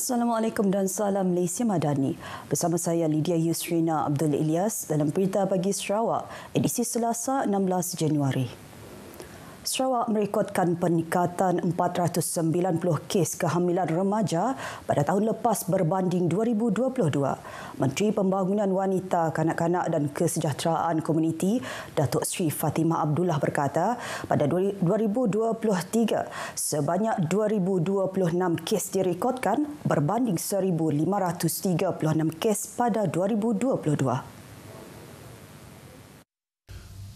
Assalamualaikum dan salam Malaysia Madani. Bersama saya Lydia Yusrina Abdul Ilyas dalam Berita Pagi Sarawak, edisi Selasa 16 Januari. Sarawak merekodkan peningkatan 490 kes kehamilan remaja pada tahun lepas berbanding 2022. Menteri Pembangunan Wanita, Kanak-kanak dan Kesejahteraan Komuniti, Datuk Seri Fatimah Abdullah berkata, pada 2023 sebanyak 2026 kes direkodkan berbanding 1536 kes pada 2022.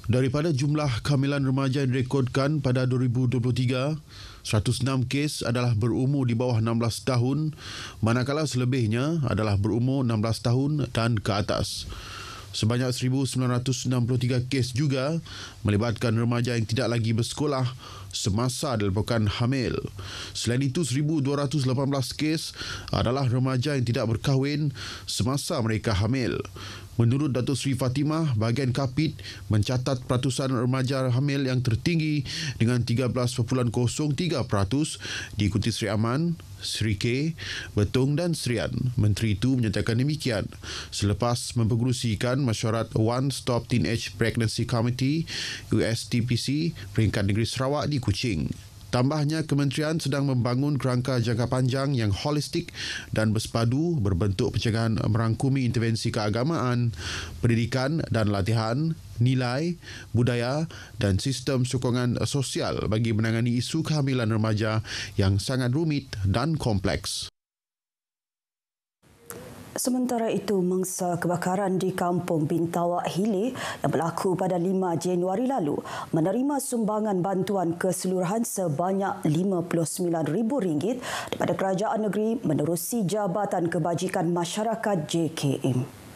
Daripada jumlah kehamilan remaja yang direkodkan pada 2023, 106 kes adalah berumur di bawah 16 tahun, manakala selebihnya adalah berumur 16 tahun dan ke atas. Sebanyak 1,963 kes juga melibatkan remaja yang tidak lagi bersekolah semasa dilaporkan hamil. Selain itu, 1,218 kes adalah remaja yang tidak berkahwin semasa mereka hamil. Menurut Datuk Seri Fatimah, bahagian Kapit mencatat peratusan remaja hamil yang tertinggi dengan 13.03%, diikuti Seri Aman, Seri K, Betong dan Serian. Menteri itu menyatakan demikian selepas mempengerusikan mesyuarat One Stop Teenage Pregnancy Committee USTPC peringkat negeri Sarawak di Kuching. Tambahnya, kementerian sedang membangun kerangka jangka panjang yang holistik dan bersepadu berbentuk pencegahan merangkumi intervensi keagamaan, pendidikan dan latihan, nilai, budaya dan sistem sokongan sosial bagi menangani isu kehamilan remaja yang sangat rumit dan kompleks. Sementara itu, mangsa kebakaran di Kampung Bintawak Hile yang berlaku pada 5 Januari lalu menerima sumbangan bantuan keseluruhan sebanyak RM59,000 daripada Kerajaan Negeri menerusi Jabatan Kebajikan Masyarakat JKM.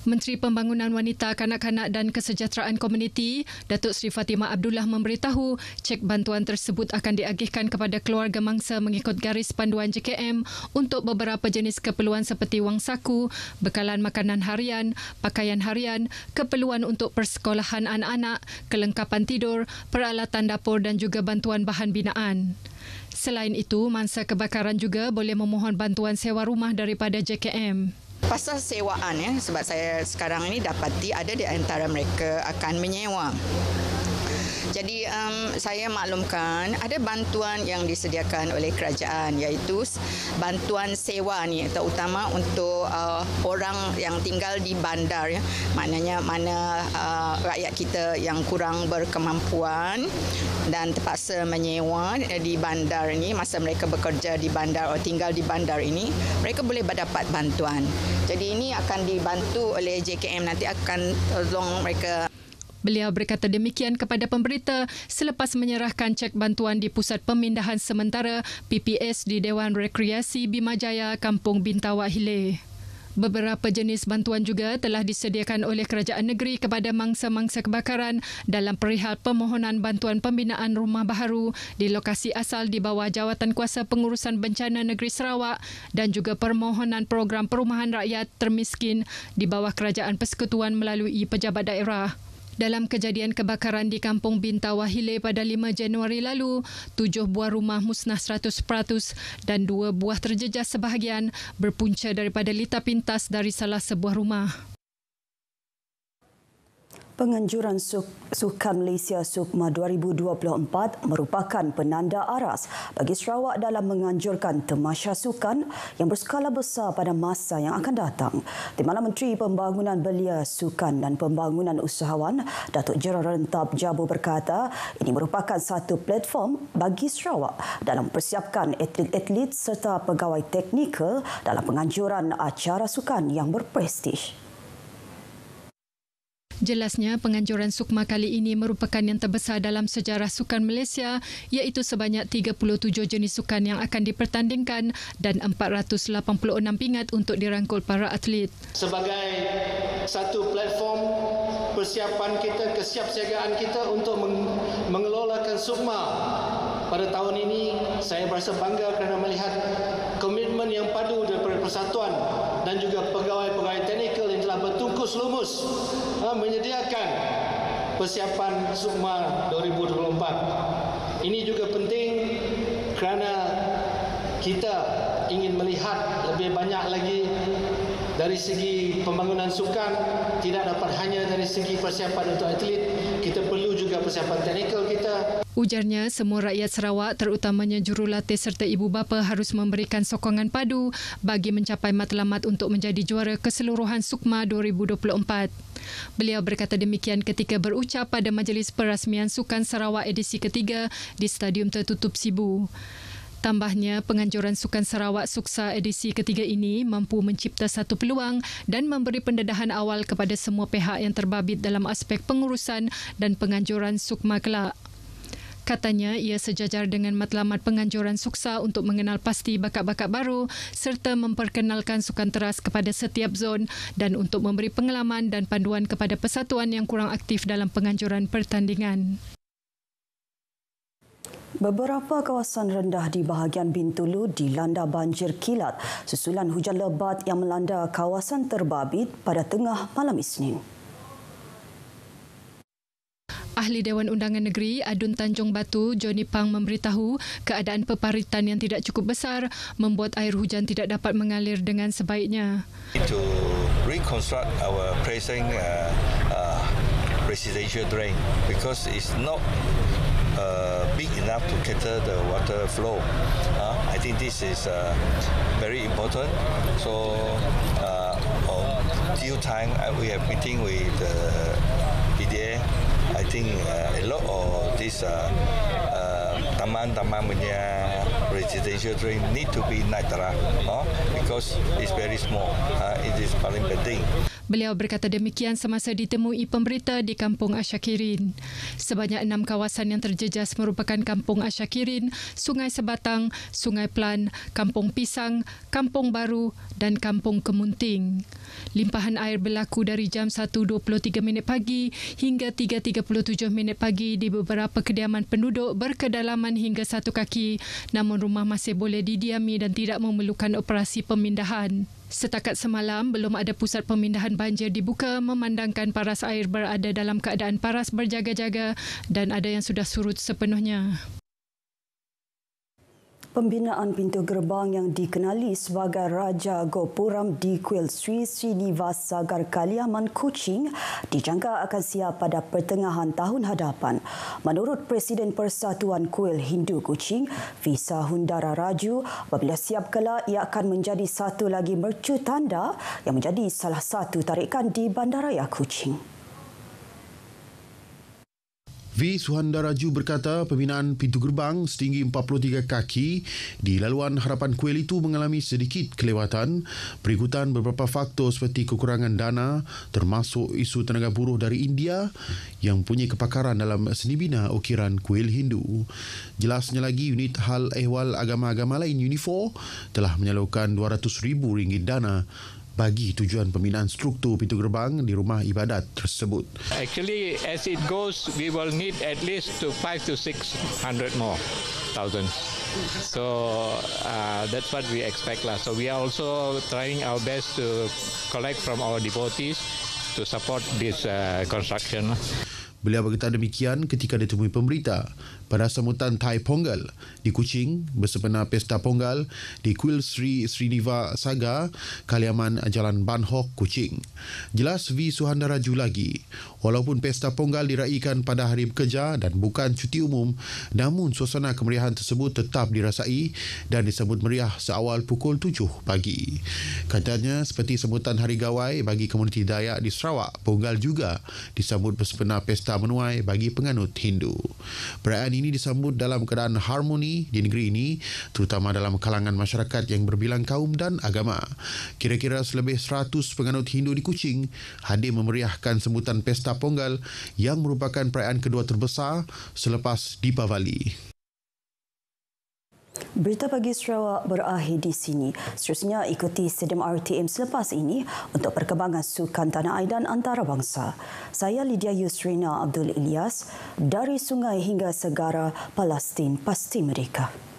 Menteri Pembangunan Wanita, Kanak-kanak dan Kesejahteraan Komuniti, Datuk Seri Fatimah Abdullah memberitahu cek bantuan tersebut akan diagihkan kepada keluarga mangsa mengikut garis panduan JKM untuk beberapa jenis keperluan seperti wang saku, bekalan makanan harian, pakaian harian, keperluan untuk persekolahan anak-anak, kelengkapan tidur, peralatan dapur dan juga bantuan bahan binaan. Selain itu, mangsa kebakaran juga boleh memohon bantuan sewa rumah daripada JKM. Pasal sewaan, sebab saya sekarang ini dapati ada di antara mereka akan menyewa. Jadi saya maklumkan ada bantuan yang disediakan oleh kerajaan, iaitu bantuan sewa ni, terutama untuk orang yang tinggal di bandar, maknanya mana rakyat kita yang kurang berkemampuan dan terpaksa menyewa di bandar ini, masa mereka bekerja di bandar atau tinggal di bandar ini, mereka boleh mendapat bantuan. Jadi ini akan dibantu oleh JKM, nanti akan tolong mereka. Beliau berkata demikian kepada pemberita selepas menyerahkan cek bantuan di Pusat Pemindahan Sementara PPS di Dewan Rekreasi Bimajaya, Kampung Bintawak Hile. Beberapa jenis bantuan juga telah disediakan oleh Kerajaan Negeri kepada mangsa-mangsa kebakaran dalam perihal permohonan bantuan pembinaan rumah baharu di lokasi asal di bawah Jawatankuasa Pengurusan Bencana Negeri Sarawak dan juga permohonan program perumahan rakyat termiskin di bawah Kerajaan Persekutuan melalui pejabat daerah. Dalam kejadian kebakaran di Kampung Bintawak Hile pada 5 Januari lalu, 7 buah rumah musnah 100% dan 2 buah terjejas sebahagian berpunca daripada litar pintas dari salah sebuah rumah. Penganjuran Sukan Malaysia SUKMA 2024 merupakan penanda aras bagi Sarawak dalam menganjurkan tamasya sukan yang berskala besar pada masa yang akan datang. Timbalan Menteri Pembangunan Belia, Sukan dan Pembangunan Usahawan, Datuk Jeneral Rentab Jabu berkata ini merupakan satu platform bagi Sarawak dalam mempersiapkan atlet-atlet serta pegawai teknikal dalam penganjuran acara sukan yang berprestij. Jelasnya, penganjuran SUKMA kali ini merupakan yang terbesar dalam sejarah sukan Malaysia, iaitu sebanyak 37 jenis sukan yang akan dipertandingkan dan 486 pingat untuk dirangkul para atlet. Sebagai satu platform persiapan kita, kesiapsiagaan kita untuk mengelolakan SUKMA pada tahun ini, saya berasa bangga kerana melihat komitmen yang padu daripada persatuan dan juga pegawai-pegawai teknikal yang telah bertungkus lumus menyediakan persiapan SUKMA 2024. Ini juga penting kerana kita ingin melihat lebih banyak lagi dari segi pembangunan sukan, tidak dapat hanya dari segi persiapan untuk atlet, kita perlu juga persiapan teknikal kita. Ujarnya, semua rakyat Sarawak terutamanya jurulatih serta ibu bapa harus memberikan sokongan padu bagi mencapai matlamat untuk menjadi juara keseluruhan SUKMA 2024. Beliau berkata demikian ketika berucap pada Majlis Perasmian Sukan Sarawak edisi ketiga di Stadium Tertutup Sibu. Tambahnya, penganjuran Sukan Sarawak Suksa edisi ketiga ini mampu mencipta satu peluang dan memberi pendedahan awal kepada semua pihak yang terbabit dalam aspek pengurusan dan penganjuran SUKMA kelak. Katanya, ia sejajar dengan matlamat penganjuran Suksa untuk mengenal pasti bakat-bakat baru serta memperkenalkan sukan teras kepada setiap zon dan untuk memberi pengalaman dan panduan kepada persatuan yang kurang aktif dalam penganjuran pertandingan. Beberapa kawasan rendah di bahagian Bintulu dilanda banjir kilat susulan hujan lebat yang melanda kawasan terbabit pada tengah malam Isnin. Ahli Dewan Undangan Negeri Adun Tanjung Batu, Johnny Pang memberitahu keadaan peparitan yang tidak cukup besar membuat air hujan tidak dapat mengalir dengan sebaiknya. To reconstruct our present residential drain because it's not big enough to cater the water flow. I think this is very important. So on due time, we have meeting with the PDA. I think a lot of this taman-taman punya residential drain need to be natural because it's very small. It is paling penting. Beliau berkata demikian semasa ditemui pemberita di Kampung Asyakirin. Sebanyak 6 kawasan yang terjejas merupakan Kampung Asyakirin, Sungai Sebatang, Sungai Plan, Kampung Pisang, Kampung Baru dan Kampung Kemunting. Limpahan air berlaku dari jam 1.23 pagi hingga 3.37 pagi di beberapa kediaman penduduk berkedalaman hingga 1 kaki, namun rumah masih boleh didiami dan tidak memerlukan operasi pemindahan. Setakat semalam, belum ada pusat pemindahan banjir dibuka memandangkan paras air berada dalam keadaan paras berjaga-jaga dan ada yang sudah surut sepenuhnya. Pembinaan pintu gerbang yang dikenali sebagai Raja Gopuram di Kuil Sri Srinivas Sagar Kaliaman, Kuching dijangka akan siap pada pertengahan tahun hadapan. Menurut Presiden Persatuan Kuil Hindu Kuching, Visa Hundara Raju, apabila siap kelak ia akan menjadi satu lagi mercu tanda yang menjadi salah satu tarikan di Bandaraya Kuching. V. Suhandaraju berkata pembinaan pintu gerbang setinggi 43 kaki di laluan harapan kuil itu mengalami sedikit kelewatan berikutan beberapa faktor seperti kekurangan dana termasuk isu tenaga buruh dari India yang mempunyai kepakaran dalam seni bina ukiran kuil Hindu. Jelasnya lagi, unit hal ehwal agama-agama lain Unifor telah menyalurkan RM200,000 dana bagi tujuan pembinaan struktur pintu gerbang di rumah ibadat tersebut. Actually, as it goes, we will need at least 500 to 600 more thousand. So that's what we expect lah. So we are also trying our best to collect from our devotees to support this construction. Beliau berkata demikian ketika ditemui pemberita pada sambutan Thai Pongal di Kuching bersempena Pesta Pongal di Kuil Sri Srinivas Sagar Kaliaman, Jalan Ban Hock, Kuching. Jelas V. Suhandaraju lagi, walaupun Pesta Pongal diraikan pada hari bekerja dan bukan cuti umum, namun suasana kemeriahan tersebut tetap dirasai dan disambut meriah seawal pukul 7 pagi. Katanya, seperti sambutan Hari Gawai bagi komuniti Dayak di Sarawak, Pongal juga disambut bersempena Pesta Menuai bagi penganut Hindu. Perayaan ini disambut dalam keadaan harmoni di negeri ini, terutama dalam kalangan masyarakat yang berbilang kaum dan agama. Kira-kira selebih 100 penganut Hindu di Kuching hadir memeriahkan sambutan Pesta Pongal yang merupakan perayaan kedua terbesar selepas Deepavali. Berita pagi Sarawak berakhir di sini. Seterusnya ikuti Stadium RTM selepas ini untuk perkembangan sukan tanah air dan antarabangsa. Saya Lydia Yusrina Abdul Ilyas dari Sungai hingga Segara, Palestin, Pasti Merdeka.